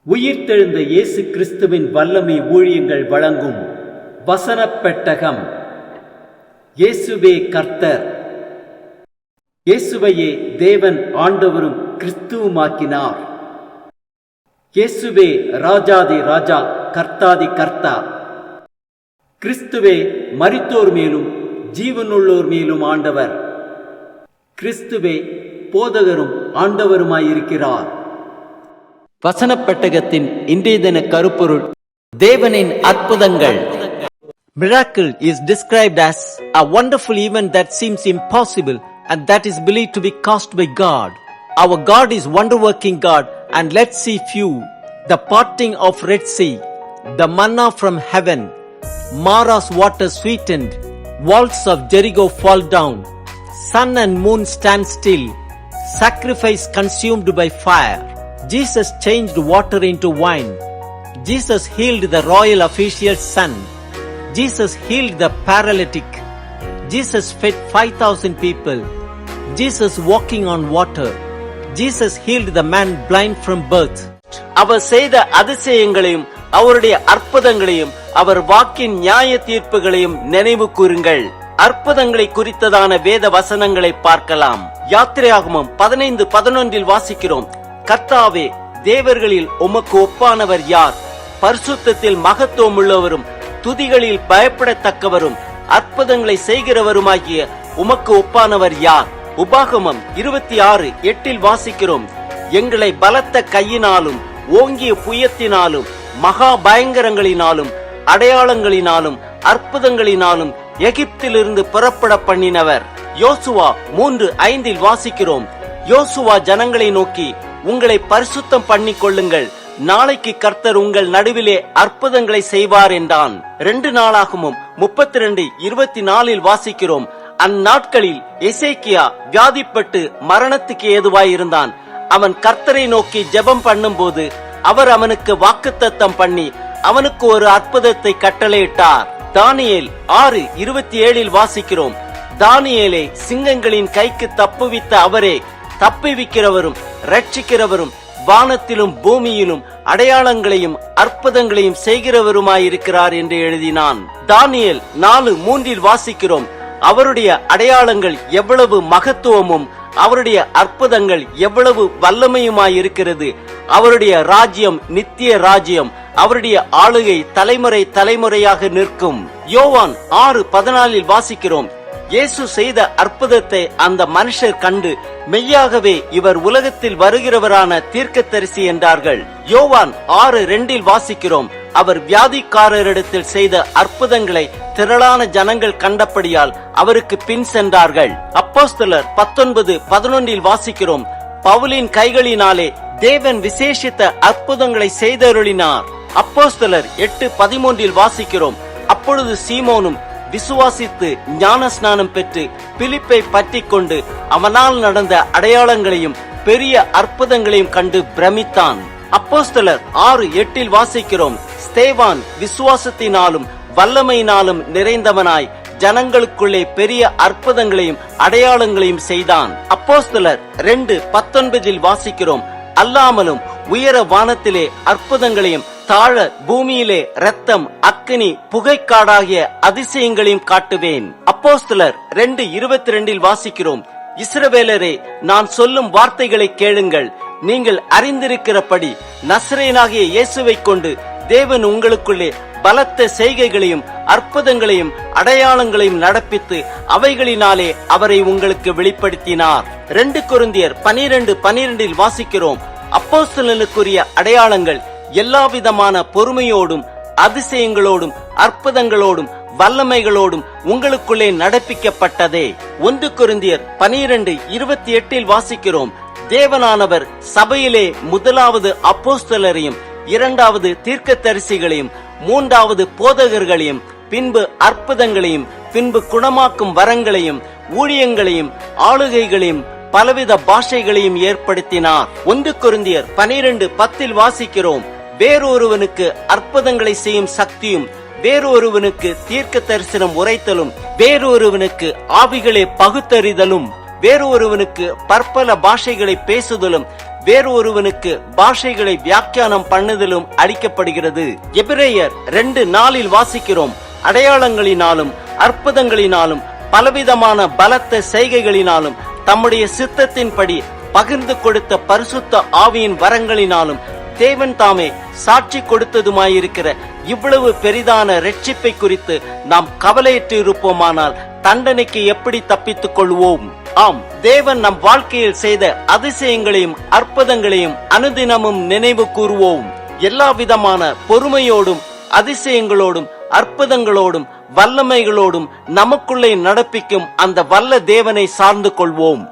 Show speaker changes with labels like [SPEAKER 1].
[SPEAKER 1] உயிர்த்தெழுந்த இயேசு கிறிஸ்துவின் வல்லமை ஊழியங்கள் வழங்கும் வசனப் பெட்டகம். இயேசுவே கர்த்தர். இயேசுவையே தேவன் ஆண்டவரும் கிறிஸ்துவுமாக்கினார். இயேசுவே ராஜாதி ராஜா, கர்த்தாதி கர்த்தா. கிறிஸ்துவே மரித்தோர் மேலும் ஜீவனுள்ளோர் மேலும் ஆண்டவர். கிறிஸ்துவே போதகரும் ஆண்டவருமாயிருக்கிறார்.
[SPEAKER 2] வசனப் பெட்டகத்தின் இன்றைய தின கருப்பொருள்: தேவனின் அற்புதங்கள். Miracle is described as a wonderful event that seems impossible and that is believed to be caused by God. Our God is wonder-working God, and let's see few: the parting of Red Sea, the manna from heaven, Mara's water sweetened, walls of Jericho fall down, sun and moon stand still, sacrifice consumed by fire. Jesus changed water into wine. Jesus healed the royal official's son. Jesus healed the paralytic. Jesus fed 5,000 people. Jesus walking on water. Jesus healed the man blind from birth. அவர் செய்த அதிசயங்களையும் அவருடைய அற்புதங்களையும் அவர் வாக்கின் நியாய தீர்ப்புகளையும் நினைவு கூறுங்கள். அற்புதங்களை குறித்ததான வேத வசனங்களை பார்க்கலாம். யாத்திரையாகமம் 15:11 வாசிக்கிறோம்: கர்த்தாவே, தேவர்களில் உமக்கு ஒப்பானவர் யார்? பரிசுத்தத்தில் மகத்துவம் உள்ளவரும் துதிகளில் பயப்படத்தக்கவரும் அற்புதங்களை செய்கிறவருமாகிய உமக்கு ஒப்பானவர் யார்? உபாகமம் 26:8 வாசிக்கிறோம்: எங்களை பலத்த கையினாலும் ஓங்கிய புயத்தினாலும் மகா பயங்கரங்களினாலும் அடையாளங்களினாலும் அற்புதங்களினாலும் எகிப்திலிருந்து புறப்பட பண்ணினவர். யோசுவா 3:5 வாசிக்கிறோம்: யோசுவா ஜனங்களை நோக்கி, உங்களை பரிசுத்தம் பண்ணி கொள்ளுங்கள், நாளைக்கு கர்த்தர் உங்கள் நடுவிலே அற்புதங்களை செய்வார் என்றான். 2 நாளாகமும் 32:24 வாசிக்கிறோம்: அந்நாட்களில் எசேக்கியா வியாதிப்பட்டு மரணத்துக்கு ஏதுவாயிருந்தான். அவன் கர்த்தரை நோக்கி ஜெபம் பண்ணும்போது அவர் அவனுக்கு வாக்குத்தத்தம் பண்ணி அவனுக்கு ஒரு அற்புதத்தை கட்டளையிட்டார். தானியேல் 6:27 வாசிக்கிறோம்: தானியேலை சிங்கங்களின் கைக்கு தப்புவித்த அவரே தப்புவிக்கிறவரும் ரட்சிக்கிறவரும் வானத்திலும் பூமியிலும் அடையாளங்களையும் அற்புதங்களையும் செய்கிறவருமாயிருக்கிறார் என்று எழுதினான். தானியேல் 4:3 வாசிக்கிறோம்: அவருடைய அடையாளங்கள் எவ்வளவு மகத்துவமும் அவருடைய அற்புதங்கள் எவ்வளவு வல்லமையுமாயிருக்கிறது. அவருடைய ராஜ்யம் நித்திய ராஜ்யம், அவருடைய ஆளுகை தலைமுறை தலைமுறையாக நிற்கும். யோவான் 6:14 வாசிக்கிறோம்: இயேசு செய்த அற்புதத்தை அந்த மனுஷர் கண்டு மெய்யாகவே இவர் உலகத்தில் வருகிறவரான தீர்க்கதரிசி என்றார்கள். யோவான் 6:2 வாசிக்கிறோம்: அவர் வியாதிக்காரரிடத்தில் செய்த அற்புதங்களை திரளான ஜனங்கள் கண்டபடியால் அவருக்கு பின் சென்றார்கள். அப்போஸ்தலர் 19:11 வாசிக்கிறோம்: பவுலின் கைகளினாலே தேவன் விசேஷித்த அற்புதங்களை செய்தருளினார். அப்போஸ்தலர் 8:13 வாசிக்கிறோம்: அப்பொழுது சீமோனும் விசுவாசித்து ஞானஸ்நானம் பெற்று பிலிப்பை பற்றி கொண்டு அவனால் நடந்த அடையாளங்களையும் பெரிய அற்புதங்களையும் கண்டு பிரமித்தான். அப்போஸ்தலர் 6:8 வாசிக்கிறோம்: ஸ்தேவான் விசுவாசத்தினாலும் வல்லமையினாலும் நிறைந்தவனாய் ஜனங்களுக்குள்ளே பெரிய அற்புதங்களையும் அடையாளங்களையும் செய்தான். அப்போஸ்தலர் 2:19 வாசிக்கிறோம்: அல்லாமலும் உயர வானத்திலே அற்புதங்களையும் தாழ பூமியிலே இரத்தம் அக்கினி புகைக்காடாகிய அதிசயங்களையும் காட்டுவேன். அப்போஸ்தலர் 2:22 வாசிக்கிறோம்: இஸ்ரவேலரே, நான் சொல்லும் வார்த்தைகளை கேளுங்கள். நீங்கள் அறிந்திருக்கிறபடி நசரேயனாகிய இயேசுவை கொண்டு தேவன் உங்களுக்குள்ளே பலத்த செய்கைகளையும் அற்புதங்களையும் அடையாளங்களையும் நடப்பித்து அவைகளினாலே அவரை உங்களுக்கு வெளிப்படுத்தினார். 2 கொரிந்தியர் 12:12 வாசிக்கிறோம்: அப்போஸ்தலனுக்குரிய அடையாளங்கள் எல்லாவிதமான பொறுமையோடும் அதிசயங்களோடும் அற்புதங்களோடும் வல்லமைகளோடும் உங்களுக்குள்ளே நடப்பிக்கப்பட்டதே. 1 கொரிந்தியர் 12:28 வாசிக்கிறோம்: தேவனானவர் சபையிலே முதலாவது அப்போஸ்தலரையும் 2வது தீர்க்கதரிசிகளையும் 3வது போதகர்களையும் பின்பு அற்புதங்களையும் பின்பு குணமாக்கும் வரங்களையும் ஊழியங்களையும் ஆளுகைகளையும் பலவித பாஷைகளையும் ஏற்படுத்தினார். 1 கொரிந்தியர் 12:10 வாசிக்கிறோம்: வேறொருவனுக்கு அற்புதங்களை செய்யும் சக்தியும் வேறொருவனுக்கு தீர்க்க தரிசனம் உரைத்தலும் வேறொருவனுக்கு ஆவிகளை பகுத்தறிதலும் வேறொருவனுக்கு பற்பல பாஷைகளை பேசுதலும் வேறொருவனுக்கு பாஷைகளை வியாக்கியானம் பண்ணுதலும் அளிக்கப்படுகிறது. எபிரேயர் 2:4 வாசிக்கிறோம், அடையாளங்களினாலும் அற்புதங்களினாலும் பலவிதமான பலத்த செய்கைகளினாலும் தம்முடைய சித்தத்தின்படி பகிர்ந்து கொடுத்த பரிசுத்த ஆவியின் வரங்களினாலும் தேவன் தாமே சாட்சி கொடுத்ததுமாயிருக்கிற இவ்வளவு பெரிதான இரட்சிப்பை குறித்து நாம் கவலையற்று இருப்போமானால் தண்டனைக்கு எப்படி தப்பித்துக் கொள்வோம்? ஆம், தேவன் நம் வாழ்க்கையில் செய்த அதிசயங்களையும் அற்புதங்களையும் அனுதினமும் நினைவு கூறுவோம். எல்லா விதமான பொறுமையோடும் அதிசயங்களோடும் அற்புதங்களோடும் வல்லமைகளோடும் நமக்குள்ளே நடப்பிக்கும் அந்த வல்ல தேவனை சார்ந்து கொள்வோம்.